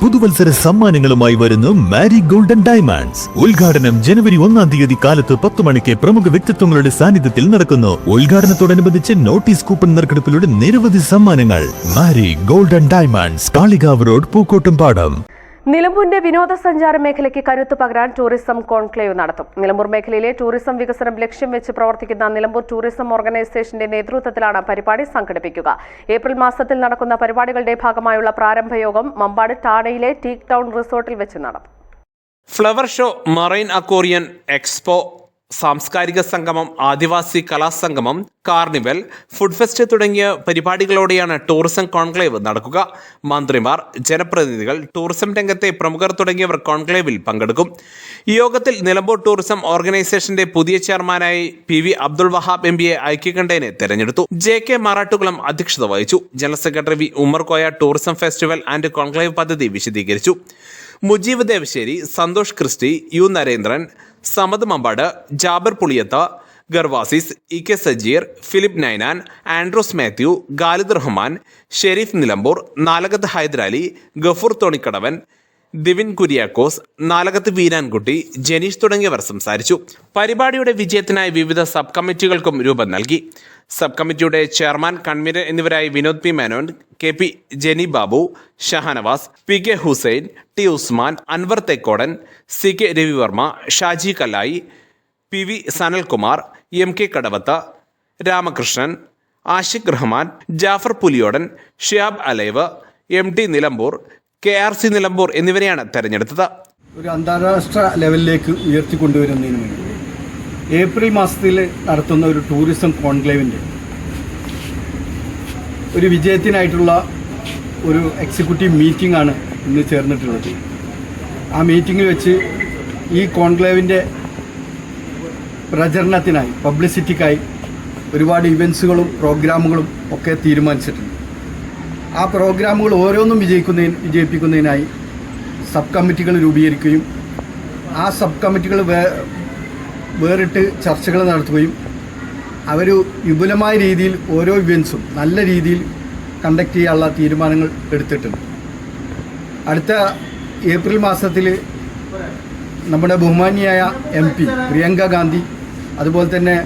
പുതുവത്സര സമ്മാനങ്ങളുമായി വരുന്നു മാരി golden diamonds. ഉദ്ഘാടനം ജനുവരി 1-ാം തീയതി കാലത്ത് 10 മണിക്ക് പ്രമുഖ വ്യക്തിത്വങ്ങളുടെ സാന്നിധ്യത്തിൽ നടക്കുന്നു. ഉദ്ഘാടനത്തോടനുബന്ധിച്ച് നോട്ടീസ് കൂപ്പൺ നറുക്കെടുപ്പിലൂടെ നിരവധി സമ്മാനങ്ങൾ. Mari golden diamonds, Kalikavu road, Pookkottumpadam. നിലമ്പൂരിന്റെ വിനോദസഞ്ചാര മേഖലയ്ക്ക് കരുത്തു പകരാൻ ടൂറിസം കോൺക്ലേവ് നടത്തും. നിലമ്പൂർ മേഖലയിലെ ടൂറിസം വികസനം ലക്ഷ്യം വെച്ച് പ്രവർത്തിക്കുന്ന നിലമ്പൂർ ടൂറിസം ഓർഗനൈസേഷന്റെ നേതൃത്വത്തിലാണ് പരിപാടി സംഘടിപ്പിക്കുക. ഏപ്രിൽ മാസത്തിൽ നടക്കുന്ന പരിപാടികളുടെ ഭാഗമായുള്ള പ്രാരംഭ യോഗം മമ്പാട് ടാണയിലെ ടീക്ക് ടൗൺ റിസോർട്ടിൽ വെച്ച് നടത്തും. Flower show, marine aquarium, expo, സാംസ്കാരിക സംഗമം, ആദിവാസി കലാസംഗമം, കാർണിവൽ, ഫുഡ് ഫെസ്റ്റ് തുടങ്ങിയ പരിപാടികളോടെയാണ് ടൂറിസം കോൺക്ലേവ് നടക്കുക. മന്ത്രിമാർ, ജനപ്രതിനിധികൾ, ടൂറിസം രംഗത്തെ പ്രമുഖർ തുടങ്ങിയവർ കോൺക്ലേവിൽ പങ്കെടുക്കും. ഈ യോഗത്തിൽ നിലമ്പൂർ ടൂറിസം ഓർഗനൈസേഷന്റെ പുതിയ ചെയർമാനായി PV അബ്ദുൾ വഹാബ് MBയെ ഐക്യകണ്ഠേനെ തെരഞ്ഞെടുത്തു. JK മാറാട്ടുകുളം അധ്യക്ഷത വഹിച്ചു. General secretary V Ummer Koya tourism festival and conclave പദ്ധതി വിശദീകരിച്ചു. Mujeeb Devassery, Santhosh Christy, U Narendran, Samad Mambad, Jabir Puliyath, Gervasis, EK Sajeer, Philip Nainan, Andros Mathew, Khalid Rahman, Sherif Nilambur, Nalakath Hyderali, Gafoor Thonikkadavan, Divin Kuriakose, Nalakath Veerankutty, Janeesh തുടങ്ങിയവർ സംസാരിച്ചു. പരിപാടിയുടെ വിജയത്തിനായി വിവിധ സബ് കമ്മിറ്റികൾക്കും രൂപം നൽകി. സബ് കമ്മിറ്റിയുടെ ചെയർമാൻ, കൺവീനർ എന്നിവരായി Vinod P Menon, KP Jeni Babu, Shahanavas, PK Hussain, T Usman, Anvar Thekkodan, CK Ravivarma, Shaji Kallayi, PV Sanalkumar, MK Kadavath, Ramakrishnan, Ashiq Rahman, Jafar Puliyodan, Shiyab അലൈവ്, MT നിലമ്പൂർ, KRC നിലമ്പൂർ എന്നിവരെയാണ് തെരഞ്ഞെടുത്തത്. ഒരു അന്താരാഷ്ട്ര ലെവലിലേക്ക് ഉയർത്തിക്കൊണ്ടുവരുന്നതിന് വേണ്ടി ഏപ്രിൽ മാസത്തിൽ നടത്തുന്ന ഒരു ടൂറിസം കോൺക്ലേവിൻ്റെ ഒരു വിജയത്തിനായിട്ടുള്ള ഒരു എക്സിക്യൂട്ടീവ് മീറ്റിംഗ് ആണ് ഇന്ന് ചേർന്നിട്ടുള്ളത്. ആ മീറ്റിങ്ങിൽ വെച്ച് ഈ കോൺക്ലേവിൻ്റെ പ്രചരണത്തിനായി, പബ്ലിസിറ്റിക്കായി ഒരുപാട് ഇവൻസുകളും പ്രോഗ്രാമുകളും ഒക്കെ തീരുമാനിച്ചിട്ടുണ്ട്. ആ പ്രോഗ്രാമുകൾ ഓരോന്നും വിജയിപ്പിക്കുന്നതിനായി സബ് കമ്മിറ്റികൾ രൂപീകരിക്കുകയും ആ സബ് കമ്മിറ്റികൾ വേറിട്ട് ചർച്ചകൾ നടത്തുകയും അവർ വിപുലമായ രീതിയിൽ ഓരോ ഇവൻസും നല്ല രീതിയിൽ കണ്ടക്ട് ചെയ്യാനുള്ള തീരുമാനങ്ങൾ എടുത്തിട്ടുണ്ട്. അടുത്ത ഏപ്രിൽ മാസത്തിൽ നമ്മുടെ ബഹുമാനിയായ MP പ്രിയങ്ക ഗാന്ധി, അതുപോലെ തന്നെ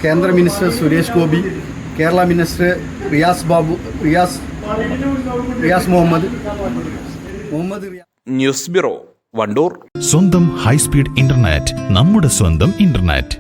കേന്ദ്ര minister Suresh Gopi, Kerala minister Riyas Muhammad news bureau, Wandoor. സ്വന്തം ഹൈസ്പീഡ് ഇന്റർനെറ്റ്, നമ്മുടെ സ്വന്തം ഇന്റർനെറ്റ്.